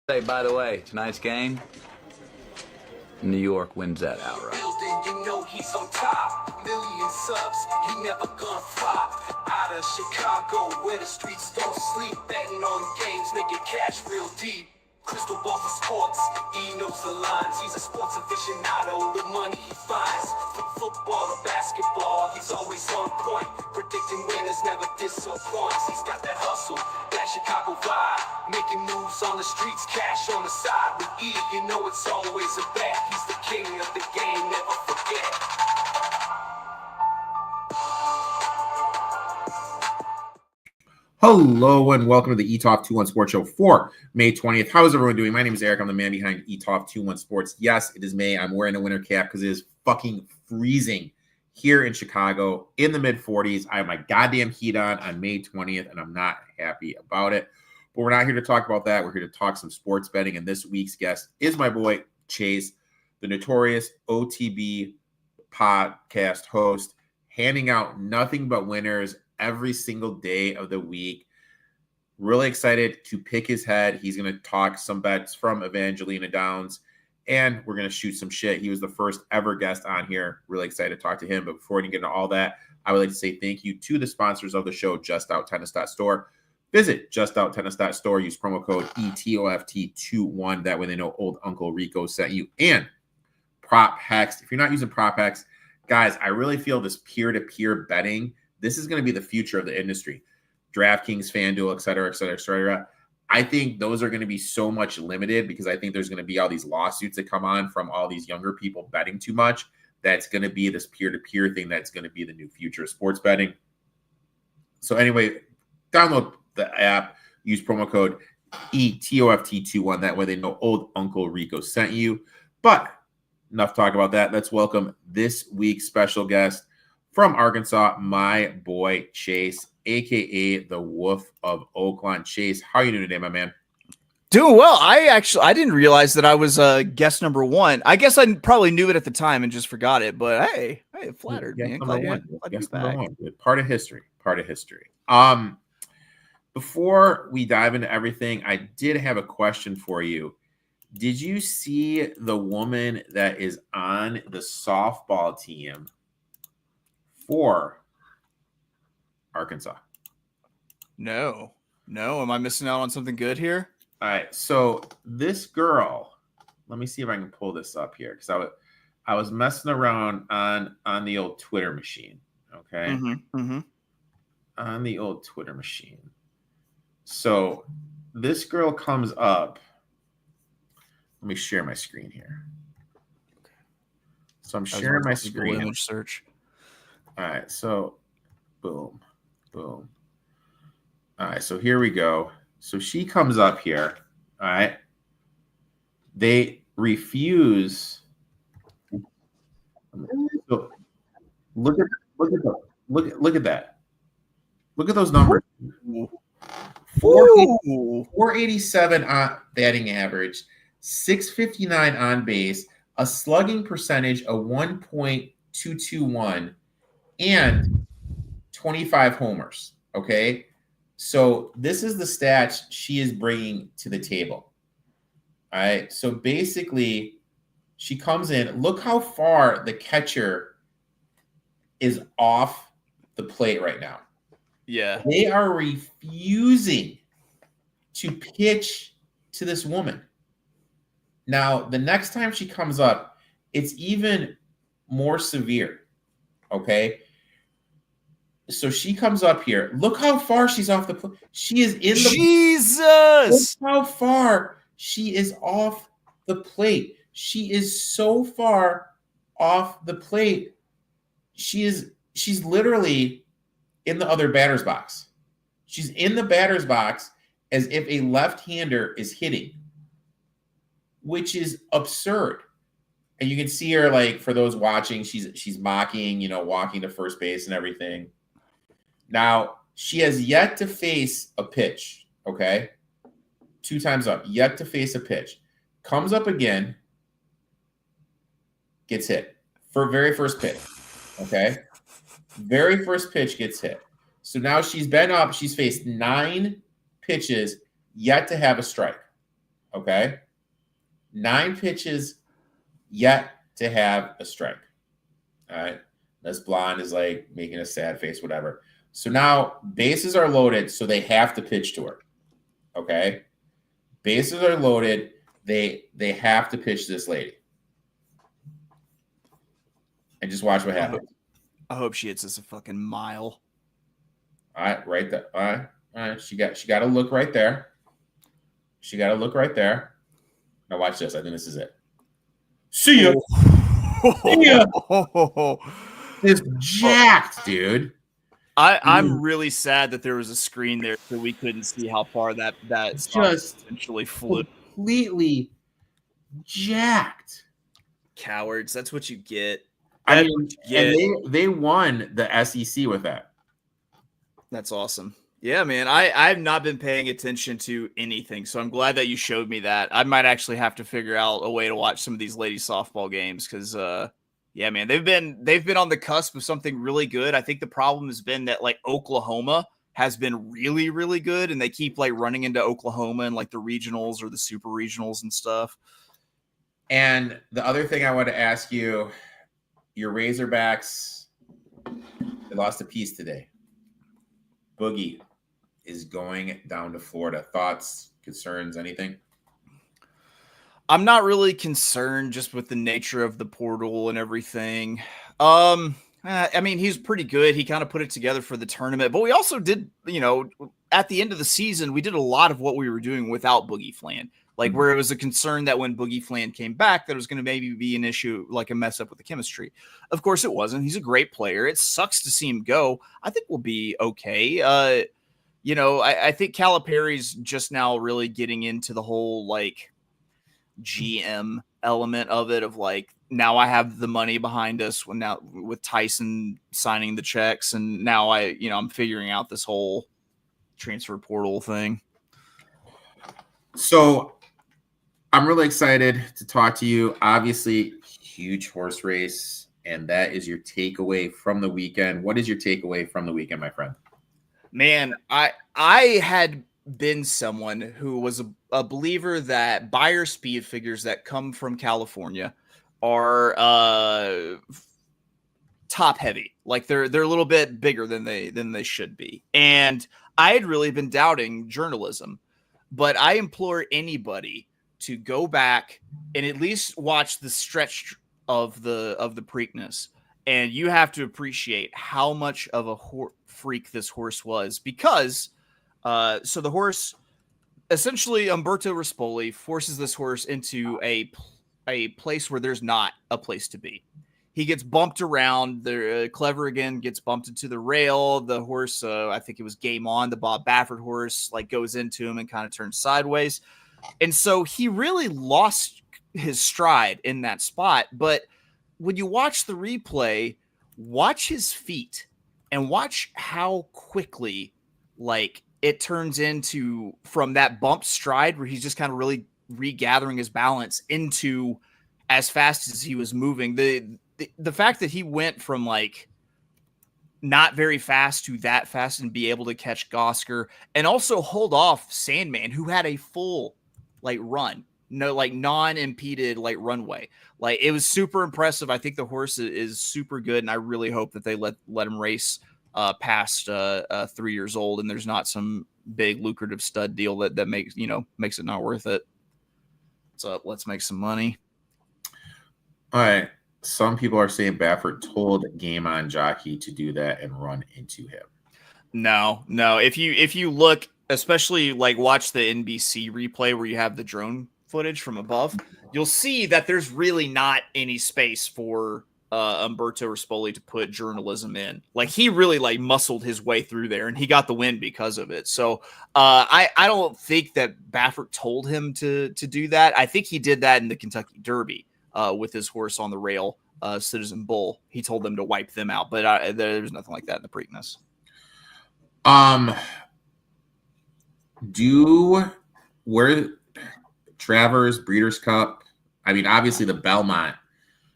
Hey, by the way, tonight's game, New York wins that outright. You know he's on top. Million subs, he never gonna flop. Out of Chicago, where the streets don't sleep. Betting on games, making cash real deep. Crystal ball for sports, he knows the lines. He's a sports aficionado, the money he finds. From football to basketball, he's always on point. Predicting winners never disappoints. He's got that hustle, that Chicago vibe. Making moves on the streets, cash on the side. With E, you know it's always a bet. He's the king of the game, never forget. Hello and welcome to the Etoft21sports show for May 20th. How is everyone doing? My name is Erik. I'm the man behind Etoft21sports. Yes, it is May. I'm wearing a winter cap because it is fucking freezing here in Chicago in the mid-40s. I have my goddamn heat on May 20th, and I'm not happy about it. But we're not here to talk about that. We're here to talk some sports betting, and this week's guest is my boy Chase, the Notorious OTB Podcast host, handing out nothing but winners every single day of the week. Really excited to pick his head. He's going to talk some bets from Evangelina Downs, and we're going to shoot some shit. He was the first ever guest on here. Really excited to talk to him. But before we get into all that, I would like to say thank you to the sponsors of the show, justouttennis.store. Visit justouttennis.store. Use promo code ETOFT21. That way they know old Uncle Rico sent you. And ProphetX. If you're not using ProphetX, guys, I really feel this peer-to-peer betting, this is going to be the future of the industry. DraftKings, FanDuel, et cetera, et cetera, et cetera. I think those are going to be so much limited because I think there's going to be all these lawsuits that come on from all these younger people betting too much. That's going to be this peer-to-peer thing that's going to be the new future of sports betting. So anyway, download the app, use promo code ETOFT21. That way they know old Uncle Rico sent you. But enough talk about that. Let's welcome this week's special guest from Arkansas, my boy Chase, a.k.a. the Wolf of Oakland. Chase, how are you doing today, my man? Doing well. I didn't realize that I was guest number one. I guess I probably knew it at the time and just forgot it. But hey, it flattered me. Guest number one. Part of history. Before we dive into everything, I did have a question for you. Did you see the woman that is on the softball team for Arkansas? No. Am I missing out on something good here? All right. So this girl, let me see if I can pull this up here because I was messing around on the old Twitter machine. Okay. On the old Twitter machine. So this girl comes up. Let me share my screen here. So I'm sharing my screen. Image search. All right, so boom. All right, so here we go. So she comes up here. All right. They refuse. So look at that. Look at those numbers. 487 on batting average, 659 on base, a slugging percentage of 1.221. and 25 homers, okay? So this is the stats she is bringing to the table, all right? So basically, she comes in. Look how far the catcher is off the plate right now. Yeah. They are refusing to pitch to this woman. Now, the next time she comes up, it's even more severe, okay? So she comes up here. Look how far she's off the plate. She is in the Jesus. Look how far she is off the plate. She is so far off the plate. She's literally in the other batter's box. She's in the batter's box as if a left-hander is hitting, which is absurd. And you can see her, like, for those watching, she's mocking, walking to first base and everything. Now, she has yet to face a pitch, okay? 2 times up, yet to face a pitch. Comes up again, gets hit for very first pitch, okay? Very first pitch gets hit. So now she's been up. She's faced 9 pitches, yet to have a strike, Okay. 9 pitches yet to have a strike. All right. This blonde is like making a sad face, whatever. So now bases are loaded, so they have to pitch to her. Okay. Bases are loaded. They have to pitch this lady. And just watch what happens. I hope she hits us a fucking mile. All right, right there. All right. She got to look right there. She got to look right there. Now watch this. I think this is it. See ya. See ya. It's jacked, dude. I'm really sad that there was a screen there so we couldn't see how far that Just essentially flew. Completely jacked. Cowards. That's what you get. I mean, and they won the SEC with that. That's awesome. Yeah, man. I've not been paying attention to anything, so I'm glad that you showed me that. I might actually have to figure out a way to watch some of these ladies softball games because, yeah, man, they've been on the cusp of something really good. I think the problem has been that like Oklahoma has been really, really good, and they keep like running into Oklahoma and like the regionals or the super regionals and stuff. And the other thing I want to ask you, your Razorbacks, they lost a piece today. Boogie is going down to Florida. Thoughts, concerns, anything? I'm not really concerned just with the nature of the portal and everything. I mean, he's pretty good. He kind of put it together for the tournament, but we also did, at the end of the season, we did a lot of what we were doing without Boogie Flan. Like where it was a concern that when Boogie Flan came back, that it was going to maybe be an issue, like a mess up with the chemistry. Of course it wasn't. He's a great player. It sucks to see him go. I think we'll be okay. I think Calipari's just now really getting into the whole like GM element of it of like, now I have the money behind us with Tyson signing the checks. And now I'm figuring out this whole transfer portal thing. So I'm really excited to talk to you. Obviously, huge horse race, and that is your takeaway from the weekend. What is your takeaway from the weekend, my friend? Man, I had been someone who was a believer that buyer speed figures that come from California are top heavy. Like they're a little bit bigger than they should be. And I had really been doubting journalism, but I implore anybody to go back and at least watch the stretch of the Preakness, and you have to appreciate how much of a freak this horse was, because so the horse essentially, Umberto Rispoli forces this horse into a place where there's not a place to be. He gets bumped around. The Clever again gets bumped into the rail. The horse, I think it was Game On, the Bob Baffert horse, like goes into him and kind of turns sideways. And so he really lost his stride in that spot. But when you watch the replay, watch his feet and watch how quickly like it turns into from that bumped stride where he's just kind of really regathering his balance into as fast as he was moving. The fact that he went from like not very fast to that fast and be able to catch Gosker and also hold off Sandman, who had a full like run, non-impeded like runway. Like it was super impressive. I think the horse is super good, and I really hope that they let him race past 3 years old, and there's not some big lucrative stud deal that makes it not worth it. So let's make some money. All right. Some people are saying Baffert told Game On jockey to do that and run into him. No. If you look, especially like watch the NBC replay where you have the drone footage from above, you'll see that there's really not any space for Umberto Rispoli to put journalism in. Like he really like muscled his way through there, and he got the win because of it. So I don't think that Baffert told him to do that. I think he did that in the Kentucky Derby with his horse on the rail, Citizen Bull. He told them to wipe them out, but there's nothing like that in the Preakness. Where Travers, Breeders' Cup, I mean, obviously the Belmont,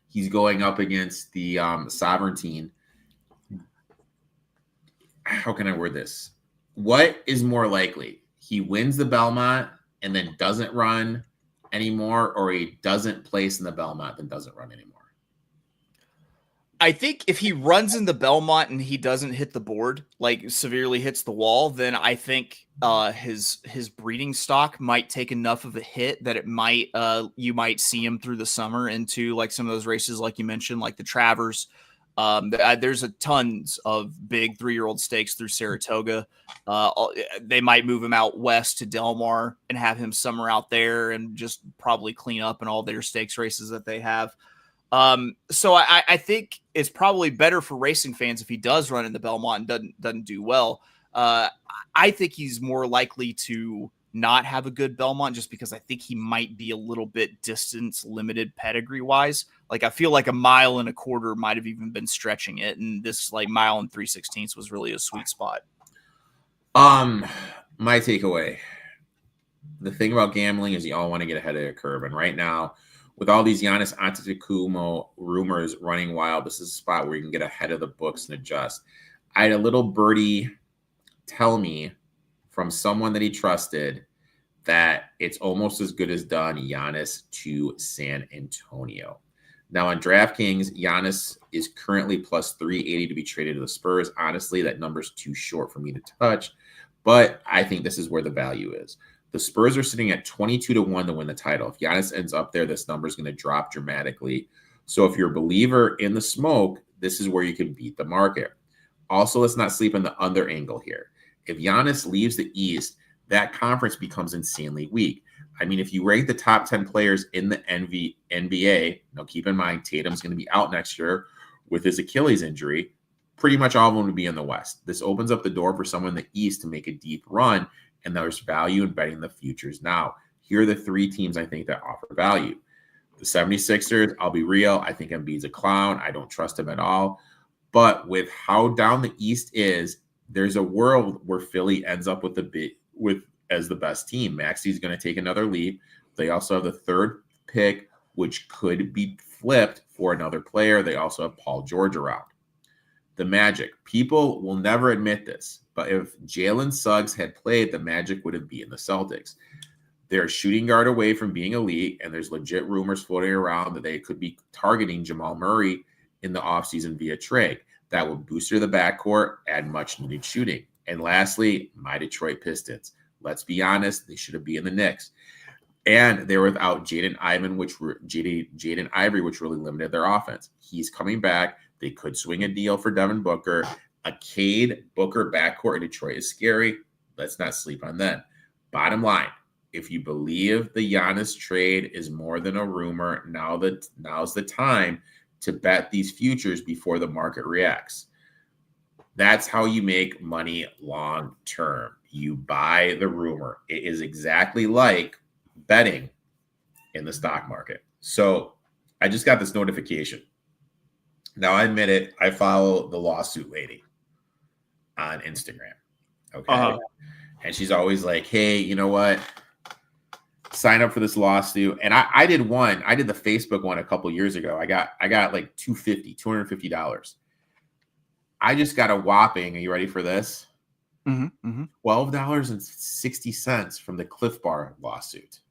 he's going up against the Sovereigntine. How can I word this? What is more likely? He wins the Belmont and then doesn't run anymore, or he doesn't place in the Belmont, then doesn't run anymore? I think if he runs in the Belmont and he doesn't hit the board, like severely hits the wall, then I think his breeding stock might take enough of a hit that it might you might see him through the summer into like some of those races, like you mentioned, like the Travers. There's a tons of big 3-year-old stakes through Saratoga. They might move him out west to Del Mar and have him summer out there and just probably clean up in all their stakes races that they have. So I think it's probably better for racing fans if he does run in the Belmont and doesn't do well. I think he's more likely to not have a good Belmont just because I think he might be a little bit distance limited pedigree wise. Like I feel like 1.25 miles might have even been stretching it. And this like 1 3/16 was really a sweet spot. My takeaway, the thing about gambling is you all want to get ahead of the curve. And right now, with all these Giannis Antetokounmpo rumors running wild, this is a spot where you can get ahead of the books and adjust. I had a little birdie tell me from someone that he trusted that it's almost as good as done Giannis to San Antonio. Now on DraftKings, Giannis is currently plus 380 to be traded to the Spurs. Honestly, that number's too short for me to touch, but I think this is where the value is. The Spurs are sitting at 22-1 to win the title. If Giannis ends up there, this number is going to drop dramatically. So if you're a believer in the smoke, this is where you can beat the market. Also, let's not sleep on the under angle here. If Giannis leaves the East, that conference becomes insanely weak. I mean, if you rank the top 10 players in the NBA, now keep in mind Tatum's going to be out next year with his Achilles injury. Pretty much all of them would be in the West. This opens up the door for someone in the East to make a deep run, and there's value in betting the futures now. Here are the 3 teams I think that offer value. The 76ers, I'll be real, I think Embiid's a clown. I don't trust him at all. But with how down the East is, there's a world where Philly ends up as the best team. Maxi's going to take another leap. They also have the 3rd pick, which could be flipped for another player. They also have Paul George around. The Magic. People will never admit this, but if Jalen Suggs had played, the Magic would have beaten the Celtics. They're a shooting guard away from being elite, and there's legit rumors floating around that they could be targeting Jamal Murray in the offseason via trade. That would booster the backcourt, add much-needed shooting. And lastly, my Detroit Pistons. Let's be honest, they should have been in the Knicks. And they were without Jaden Ivey, which really limited their offense. He's coming back. They could swing a deal for Devin Booker. A Cade Booker backcourt in Detroit is scary. Let's not sleep on that. Bottom line, if you believe the Giannis trade is more than a rumor, now's the time to bet these futures before the market reacts. That's how you make money long term. You buy the rumor. It is exactly like betting in the stock market. So I just got this notification. Now, I admit it, I follow the lawsuit lady on Instagram. Okay. And she's always like, hey, you know what? Sign up for this lawsuit. And I did the Facebook one a couple years ago. I got like $250. I just got a whopping, are you ready for this? $12.60 from the Cliff Bar lawsuit.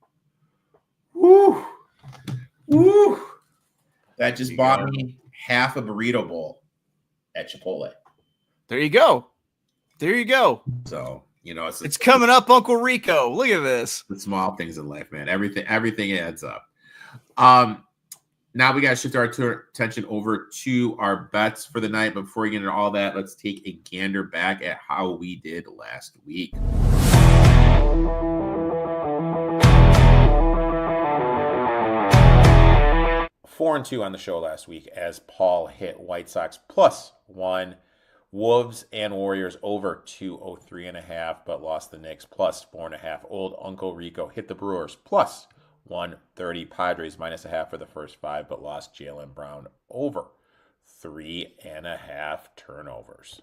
Woo! That just bought me half a burrito bowl at Chipotle. There you go. So, it's coming up, Uncle Rico. Look at this. The small things in life, man. Everything adds up. Now we got to shift our attention over to our bets for the night. But before we get into all that, let's take a gander back at how we did last week. 4-2 on the show last week as Paul hit White Sox +1, Wolves and Warriors over 203.5, but lost the Knicks +4.5. Old Uncle Rico hit the Brewers +130, Padres -0.5 for the first 5, but lost Jaylen Brown over 3.5 turnovers.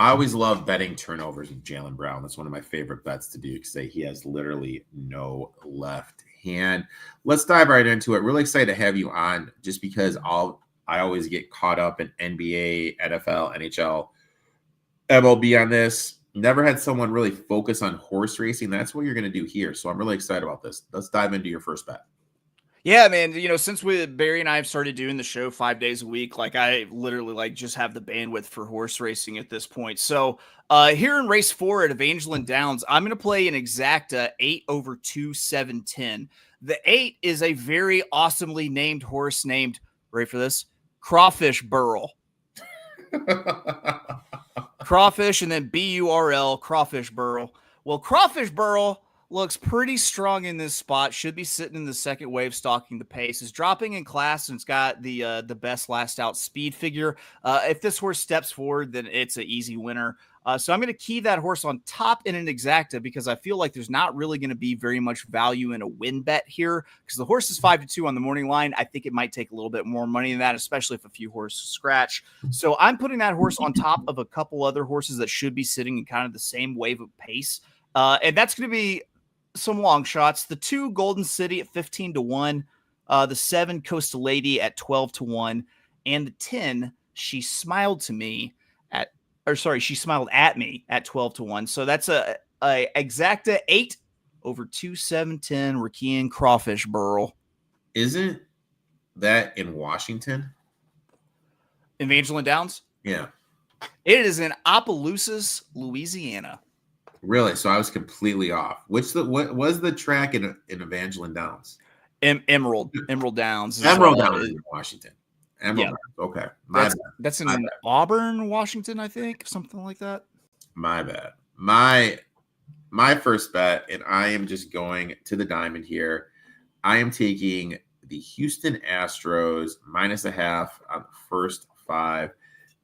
I always love betting turnovers with Jaylen Brown. That's one of my favorite bets to do because he has literally no left hand. Let's dive right into it. Really excited to have you on just because I always get caught up in NBA, NFL, NHL, MLB on this. Never had someone really focus on horse racing. That's what you're going to do here. So I'm really excited about this. Let's dive into your first bet. Yeah, man. Since Barry and I have started doing the show 5 days a week, like I literally just have the bandwidth for horse racing at this point. So here in race 4 at Evangeline Downs, I'm going to play an exacta 8 over 2-7-10. The 8 is a very awesomely named horse named, ready for this? Crawfish Burl. Crawfish and then Burl, Crawfish Burl. Well, Crawfish Burl looks pretty strong in this spot. Should be sitting in the second wave, stalking the pace. Is dropping in class and it's got the best last out speed figure. If this horse steps forward, then it's an easy winner. So I'm going to key that horse on top in an exacta because I feel like there's not really going to be very much value in a win bet here because the horse is 5-2 on the morning line. I think it might take a little bit more money than that, especially if a few horses scratch. So I'm putting that horse on top of a couple other horses that should be sitting in kind of the same wave of pace. And that's going to be some long shots. The 2 Golden City at 15-1, the 7 Coastal Lady at 12-1, and the 10 She Smiled Me at 12-1. So that's a exacta 8 over 2-7-10 Rakian Crawfish Burl. Isn't that in Washington? Evangeline Downs? Yeah. It is in Opelousas, Louisiana. Really? So I was completely off. What was the track in Evangeline Downs? Emerald Downs. Emerald Downs in Washington. Emerald Downs. Okay. That's in Auburn, Washington, I think. Something like that. My bad. My first bet, and I am just going to the diamond here. I am taking the Houston Astros -0.5 on the first 5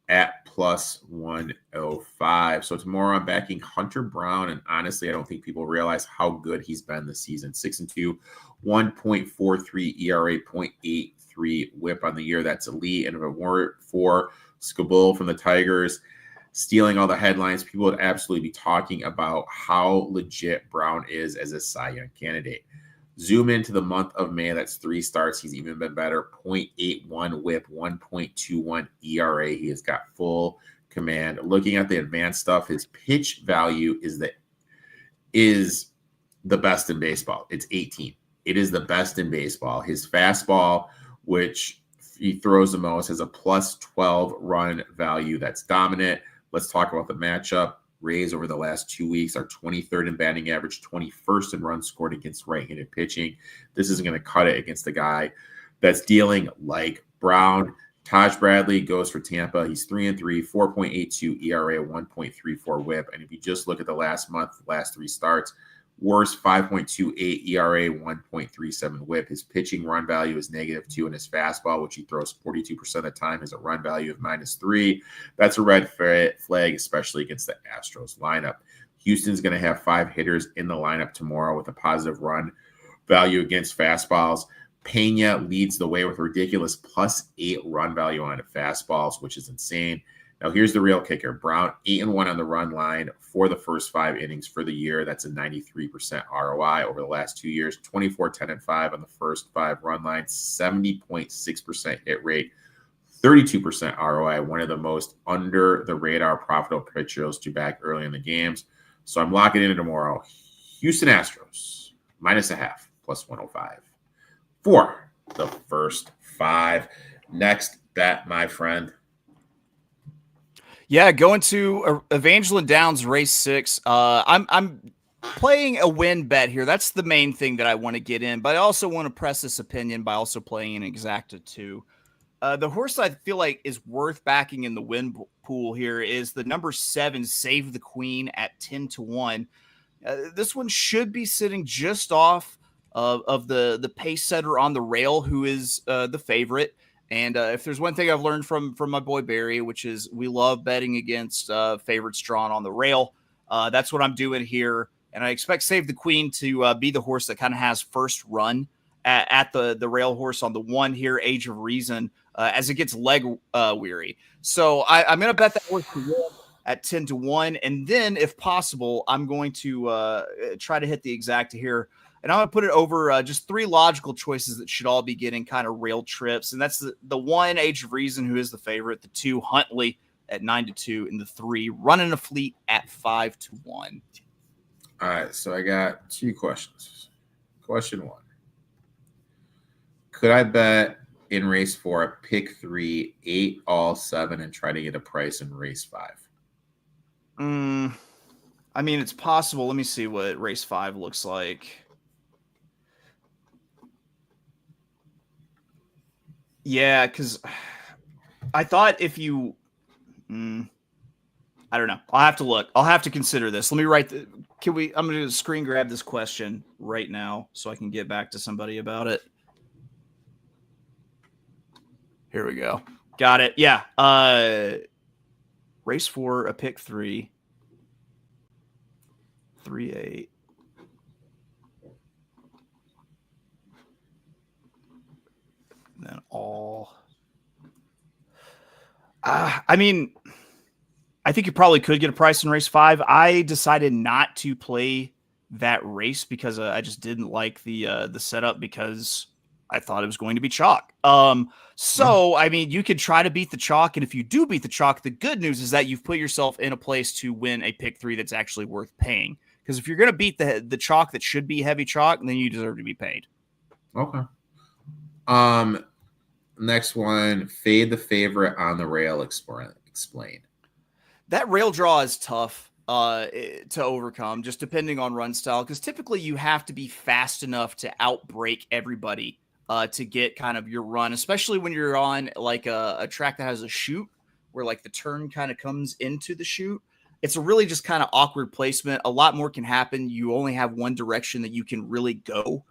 at +105. So tomorrow I'm backing Hunter Brown, and honestly, I don't think people realize how good he's been this season. 6-2, 1.43 ERA, 0.83 WHIP on the year. That's elite. And if it weren't for Skubal from the Tigers stealing all the headlines, people would absolutely be talking about how legit Brown is as a Cy Young candidate. Zoom into the month of May. That's 3 starts. He's even been better. 0.81 WHIP, 1.21 ERA. He has got full command. Looking at the advanced stuff, his pitch value is the best in baseball. It's 18. It is the best in baseball. His fastball, which he throws the most, has a +12 run value. That's dominant. Let's talk about the matchup. Rays over the last 2 weeks are 23rd in batting average, 21st in runs scored against right-handed pitching. This isn't going to cut it against the guy that's dealing like Brown. Taj Bradley goes for Tampa. He's 3-3, 4.82 ERA, 1.34 WHIP. And if you just look at the last 3 starts, worst 5.28 ERA, 1.37 WHIP. His pitching run value is -2, and his fastball, which he throws 42% of the time, has a run value of -3. That's a red flag, especially against the Astros lineup. Houston's going to have 5 hitters in the lineup tomorrow with a positive run value against fastballs. Pena leads the way with ridiculous +8 run value on fastballs, which is insane. Now, here's the real kicker. Brown, 8-1 on the run line for the first 5 innings for the year. That's a 93% ROI over the last 2 years. 24, 10-5 on the first 5 run lines. 70.6% hit rate. 32% ROI. One of the most under-the-radar profitable pitchers to back early in the games. So I'm locking in tomorrow. Houston Astros, -0.5, +105. For the first 5. Next bet, my friend. Yeah, going to Evangeline Downs race 6. I'm playing a win bet here. That's the main thing that I want to get in, but I also want to press this opinion by also playing an exacta too. The horse I feel like is worth backing in the win pool here is the number 7, Save the Queen at 10-1. This one should be sitting just off of the pace setter on the rail, who is the favorite. And if there's one thing I've learned from my boy Barry, which is we love betting against favorites drawn on the rail. That's what I'm doing here. And I expect Save the Queen to be the horse that kind of has first run at the rail horse on the 1 here, Age of Reason, as it gets leg weary. So I'm going to bet that horse to win at 10-1. And then, if possible, I'm going to try to hit the exacta here. And I'm going to put it over just 3 logical choices that should all be getting kind of rail trips. And that's the 1, Age of Reason, who is the favorite. The 2, Huntley, at 9-2, and the 3 running a fleet at 5-1. All right, so I got 2 questions. Question 1. Could I bet in race 4 a pick 3, 8 all 7 and try to get a price in race 5? I mean, it's possible. Let me see what race 5 looks like. Yeah, because I thought if you... I don't know. I'll have to look. I'll have to consider this. Let me write... I'm going to screen grab this question right now so I can get back to somebody about it. Here we go. Got it. Yeah. Race 4, a pick 3. 3-8. And then all. I mean, I think you probably could get a price in race 5. I decided not to play that race because I just didn't like the setup because I thought it was going to be chalk. So, I mean, you could try to beat the chalk. And if you do beat the chalk, the good news is that you've put yourself in a place to win a pick 3 that's actually worth paying. Because if you're going to beat the chalk that should be heavy chalk, then you deserve to be paid. Okay. Next one, fade the favorite on the rail. Explain. That rail draw is tough to overcome, just depending on run style. Because typically you have to be fast enough to outbreak everybody to get kind of your run, especially when you're on like a track that has a chute where like the turn kind of comes into the chute. It's a really just kind of awkward placement. A lot more can happen. You only have one direction that you can really go,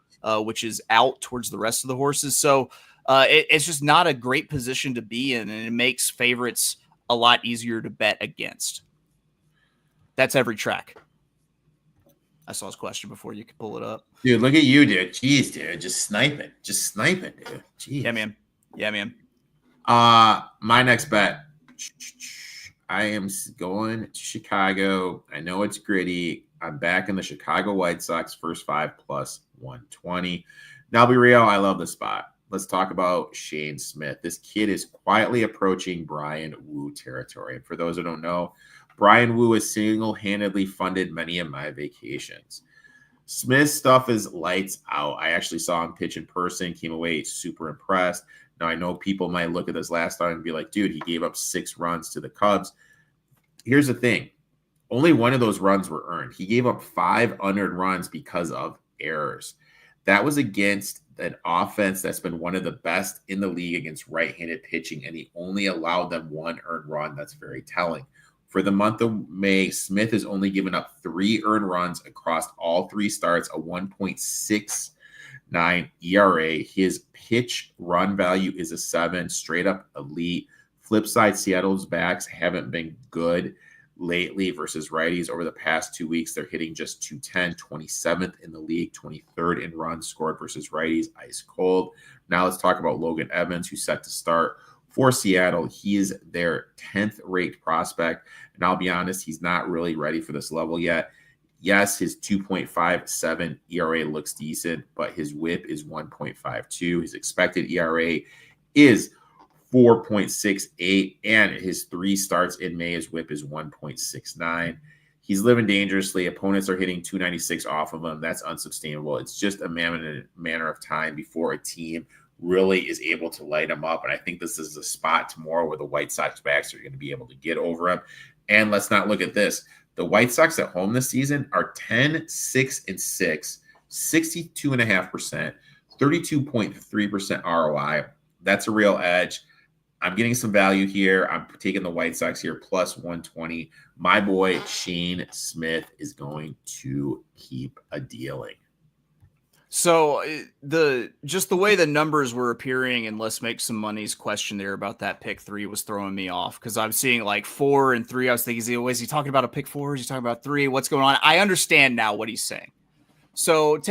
which is out towards the rest of the horses. So it's just not a great position to be in, and it makes favorites a lot easier to bet against. That's every track. I saw his question before you could pull it up. Dude, look at you, dude. Jeez, dude. Just sniping, dude. Jeez. Yeah, man. My next bet. I am going to Chicago. I know it's gritty. I'm back in the Chicago White Sox first 5 plus 120. Now, I'll be real. I love the spot. Let's talk about Shane Smith. This kid is quietly approaching Brian Wu territory. And for those who don't know, Brian Wu has single-handedly funded many of my vacations. Smith's stuff is lights out. I actually saw him pitch in person, came away super impressed. Now, I know people might look at this last time and be like, dude, he gave up 6 runs to the Cubs. Here's the thing. Only one of those runs were earned. He gave up 5 unearned runs because of errors. That was against an offense that's been one of the best in the league against right-handed pitching, and he only allowed them 1 earned run. That's very telling. For the month of May, Smith has only given up 3 earned runs across all 3 starts, a 1.69 ERA. His pitch run value is a 7, straight up elite. Flip side, Seattle's backs haven't been good lately versus righties. Over the past 2 weeks, they're hitting just 210, 27th in the league, 23rd in runs scored versus righties, ice cold. Now let's talk about Logan Evans, who's set to start for Seattle. He is their 10th ranked prospect. And I'll be honest, he's not really ready for this level yet. Yes, his 2.57 ERA looks decent, but his whip is 1.52. His expected ERA is 4.68, and his 3 starts in May, his whip is 1.69. He's living dangerously. Opponents are hitting 296 off of him. That's unsustainable. It's just a matter of time before a team really is able to light him up. And I think this is a spot tomorrow where the White Sox backs are going to be able to get over him. And let's not look at this. The White Sox at home this season are 10-6-6, 62.5%, 32.3% ROI. That's a real edge. I'm getting some value here. I'm taking the White Sox here plus 120. My boy Shane Smith is going to keep a dealing. So the way the numbers were appearing in Let's Make Some Money's question there about that pick 3 was throwing me off because I'm seeing like 4 and 3. I was thinking, is he talking about a pick 4? Is he talking about 3? What's going on? I understand now what he's saying. So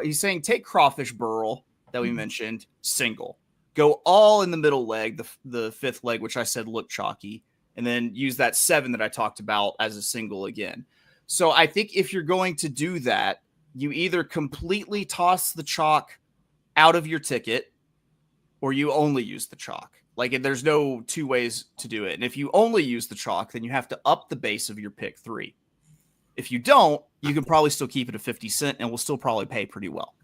he's saying take Crawfish Burl that we mentioned, single. Go all in the middle leg, the 5th leg, which I said looked chalky, and then use that 7 that I talked about as a single again. So I think if you're going to do that, you either completely toss the chalk out of your ticket, or you only use the chalk. Like, there's no two ways to do it. And if you only use the chalk, then you have to up the base of your pick 3. If you don't, you can probably still keep it at 50 cents and will still probably pay pretty well.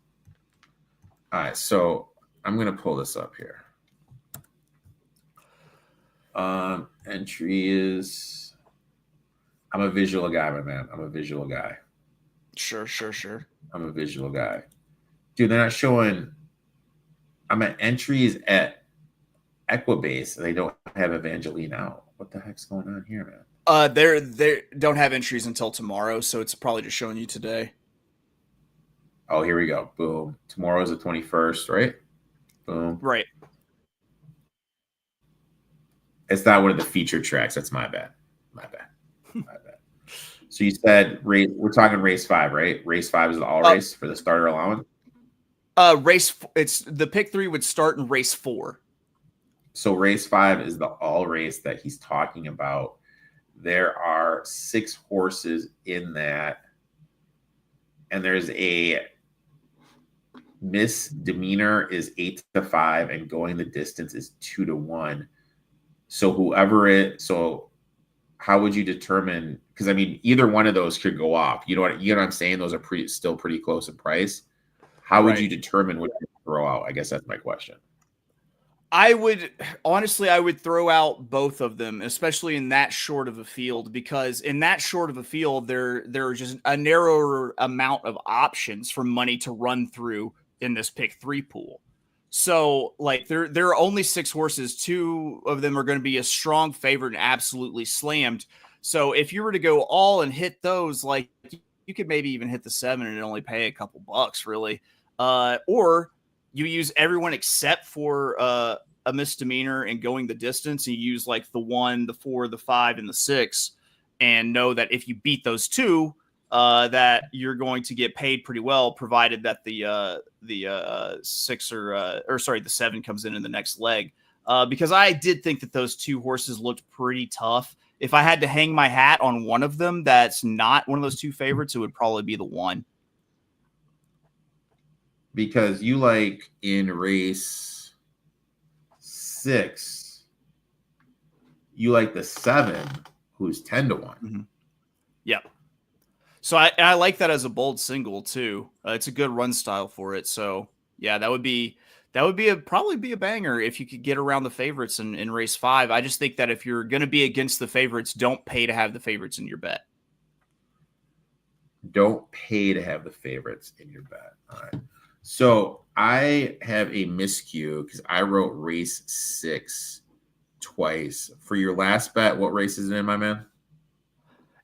All right, so I'm going to pull this up here. Entry is, I'm a visual guy, my man. I'm a visual guy. Sure. I'm a visual guy. Dude, they're not showing, I'm at entries at Equibase, and they don't have Evangeline out. What the heck's going on here, man? They don't have entries until tomorrow, so it's probably just showing you today. Oh, here we go. Boom. Tomorrow's the 21st, right? Boom. Right. It's not one of the featured tracks. That's my bad. So you said we're talking race 5, right? Race 5 is the all race for the starter allowance? It's the pick 3 would start in race 4. So race 5 is the all race that he's talking about. There are 6 horses in that, and there's a misdemeanor is 8-5, and going the distance is 2-1. So how would you determine? Because I mean, either one of those could go off. You know what I'm saying? Those are still pretty close in price. How would you determine what to throw out? I guess that's my question. I would throw out both of them, especially in that short of a field, because in that short of a field, there are just a narrower amount of options for money to run through in this pick 3 pool. So, like, there are only 6 horses. 2 of them are going to be a strong favorite and absolutely slammed. So if you were to go all and hit those, like, you could maybe even hit the 7 and only pay a couple bucks, really. Or you use everyone except for a misdemeanor and going the distance. And you use like the 1, the 4, the 5, and the 6, and know that if you beat those 2, that you're going to get paid pretty well, provided that the 6 the 7 comes in the next leg. Because I did think that those 2 horses looked pretty tough. If I had to hang my hat on one of them that's not one of those 2 favorites, it would probably be the 1. Because you like in race 6, you like the 7, who's 10-1. Mm-hmm. Yep. So I like that as a bold single too. It's a good run style for it. So yeah, that would probably be a banger if you could get around the favorites in race 5. I just think that if you're going to be against the favorites, don't pay to have the favorites in your bet. Don't pay to have the favorites in your bet. All right. So I have a miscue because I wrote race 6 twice. For your last bet, what race is it in, my man?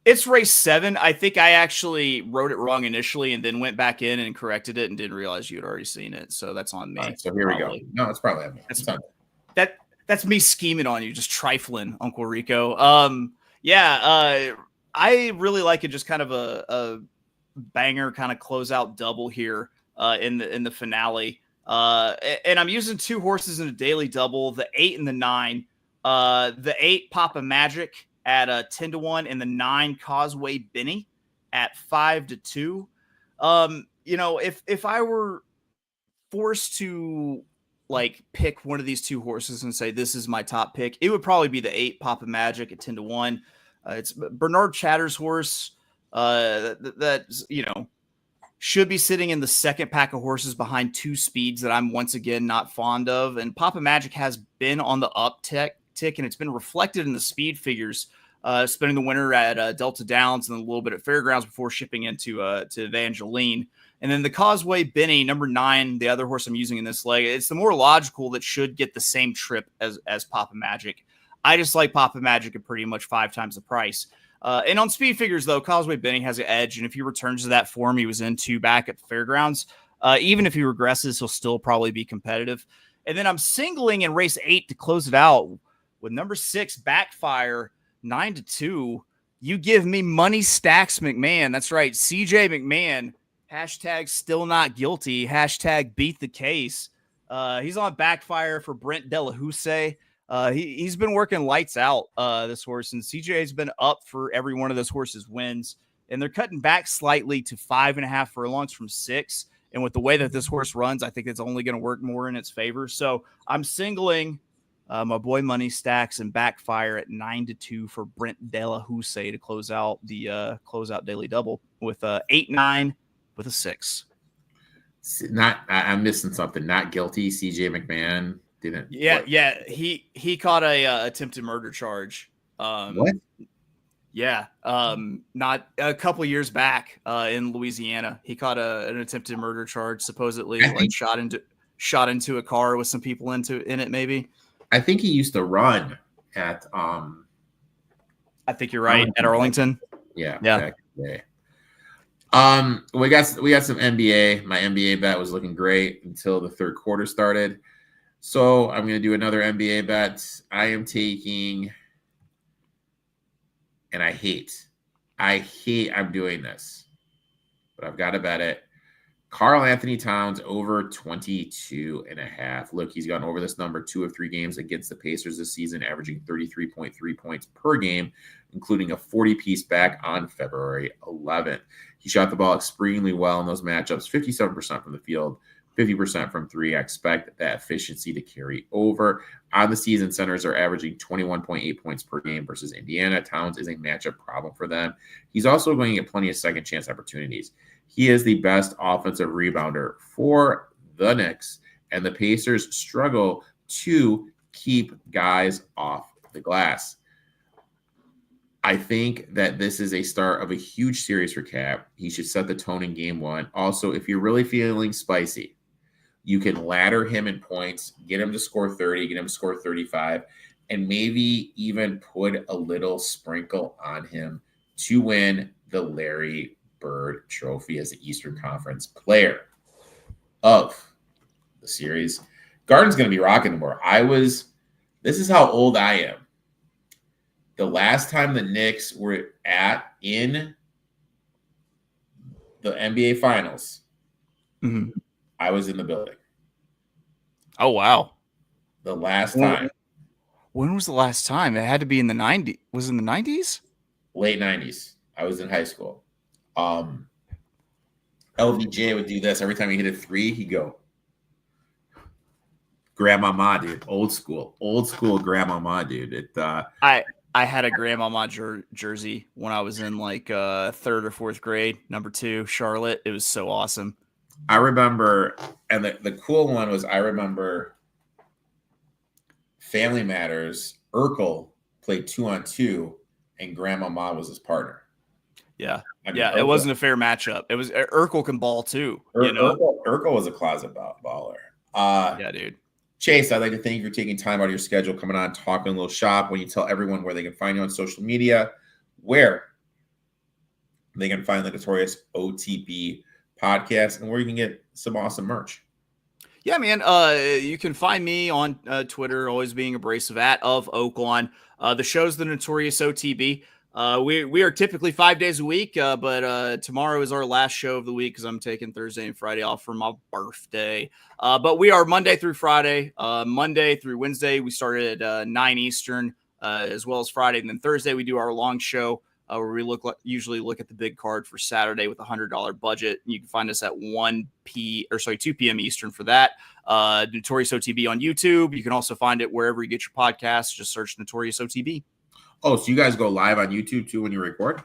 It's race 7. I think I actually wrote it wrong initially and then went back in and corrected it and didn't realize you had already seen it. So that's on me. Right, so here we go. No, it's probably me. That's me scheming on you, just trifling, Uncle Rico. I really like it. Just kind of a banger kind of closeout double here in the finale. And I'm using 2 horses in a daily double, the 8 and the 9. The 8 Papa Magic at 10-1 and the 9 Causeway Benny at 5-2. If I were forced to like pick one of these 2 horses and say this is my top pick, it would probably be the 8 Papa Magic at 10-1. It's Bernard Chatter's horse. That's should be sitting in the second pack of horses behind 2 speeds that I'm once again not fond of. And Papa Magic has been on the uptick, and it's been reflected in the speed figures, spending the winter at Delta Downs and a little bit at Fairgrounds before shipping into to Evangeline. And then the Causeway Benny, number 9, the other horse I'm using in this leg, it's the more logical that should get the same trip as Papa Magic. I just like Papa Magic at pretty much 5 times the price. And on speed figures, though, Causeway Benny has an edge. And if he returns to that form he was in 2 back at the Fairgrounds, even if he regresses, he'll still probably be competitive. And then I'm singling in race 8 to close it out with number 6, Backfire, 9-2. You give me Money Stacks McMahon. That's right. CJ McMahon. Hashtag still not guilty. Hashtag beat the case. He's on Backfire for Brent Delahousse. He's been working lights out, this horse, and CJ's been up for every one of those horses' wins. And they're cutting back slightly to 5.5 furlongs from 6. And with the way that this horse runs, I think it's only going to work more in its favor. So I'm singling my boy Money Stacks and Backfire at 9-2 for Brent Della Housse to close out the closeout daily double with 8-9 with a 6. I'm missing something. Not guilty. CJ McMahon didn't. Yeah, what? yeah. He caught a attempted murder charge. What? Yeah. Not a couple years back in Louisiana, he caught an attempted murder charge. Supposedly, like shot into a car with some people in it. Maybe. I think he used to run at. I think you're right, at Arlington. Yeah. Yeah. Back in the day. We got some NBA. My NBA bet was looking great until the third quarter started. So I'm going to do another NBA bet. I am taking, and I hate I'm doing this, but I've got to bet it. Karl Anthony Towns over 22.5. Look, he's gone over this number 2 of 3 games against the Pacers this season, averaging 33.3 points per game, including a 40-piece back on February 11th. He shot the ball extremely well in those matchups, 57% from the field, 50% from 3. I expect that efficiency to carry over. On the season, centers are averaging 21.8 points per game versus Indiana. Towns is a matchup problem for them. He's also going to get plenty of second chance opportunities. He is the best offensive rebounder for the Knicks, and the Pacers struggle to keep guys off the glass. I think that this is a start of a huge series for Cap. He should set the tone in game 1. Also, if you're really feeling spicy, you can ladder him in points, get him to score 30, get him to score 35, and maybe even put a little sprinkle on him to win the Larry Bird Trophy as the Eastern Conference Player of the series. Garden's going to be rocking tomorrow. This is how old I am. The last time the Knicks were in the NBA Finals, I was in the building. Oh, wow. The last time. When was the last time? It had to be in the 90s. Was it in the 90s? Late 90s. I was in high school. LBJ would do this. Every time he hit a 3, he'd go, Grandmama, dude. Old school Grandmama, dude. I had a Grandmama jersey when I was in like 3rd or 4th grade, number 2, Charlotte. It was so awesome. I remember, and the cool one was, I remember Family Matters, Urkel played 2-on-2, and Grandmama was his partner. Yeah. Urkel, it wasn't a fair matchup. It was Urkel can ball too. Urkel was a closet baller. Yeah, dude. Chase, I'd like to thank you for taking time out of your schedule, coming on, talking a little shop. When you tell everyone where they can find you on social media, where they can find the Notorious OTB Podcast, and where you can get some awesome merch. Yeah, man. You can find me on Twitter, always being abrasive at of Oaklawn. The show's the Notorious OTB. We are typically 5 days a week, but tomorrow is our last show of the week because I'm taking Thursday and Friday off for my birthday. But we are Monday through Friday. Monday through Wednesday, we start at 9 Eastern, as well as Friday. And then Thursday, we do our long show where we usually look at the big card for Saturday with a $100 budget. You can find us at 2 p.m. Eastern for that. Notorious OTB on YouTube. You can also find it wherever you get your podcasts. Just search Notorious OTB. Oh, so you guys go live on YouTube too when you record?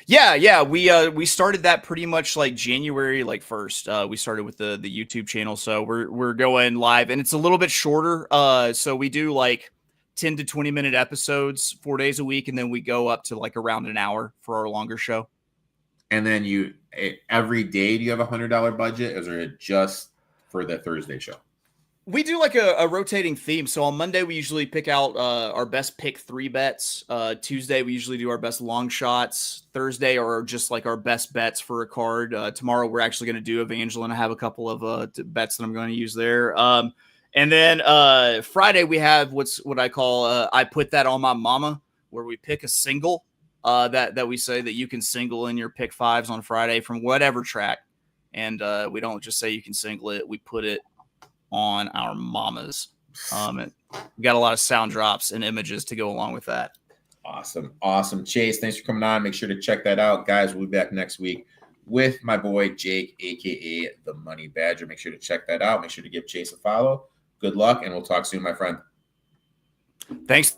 Yeah. We started that pretty much like January 1st. We started with the YouTube channel, so we're going live, and it's a little bit shorter. So we do like 10 to 20 minute episodes 4 days a week, and then we go up to like around an hour for our longer show. And then every day do you have $100 budget, or is it just for the Thursday show? We do like a rotating theme. So on Monday, we usually pick out our best pick 3 bets. Tuesday, we usually do our best long shots. Thursday are just like our best bets for a card. Tomorrow, we're actually going to do Evangeline. I have a couple of bets that I'm going to use there. And then Friday, we have what I call I Put That On My Mama, where we pick a single that we say that you can single in your pick 5s on Friday from whatever track. And we don't just say you can single it. We put it on our mamas. We got a lot of sound drops and images to go along with that. Awesome. Chase, thanks for coming on. Make sure to check that out. Guys, we'll be back next week with my boy Jake, aka the Money Badger. Make sure to check that out. Make sure to give Chase a follow. Good luck, and we'll talk soon, my friend. Thanks.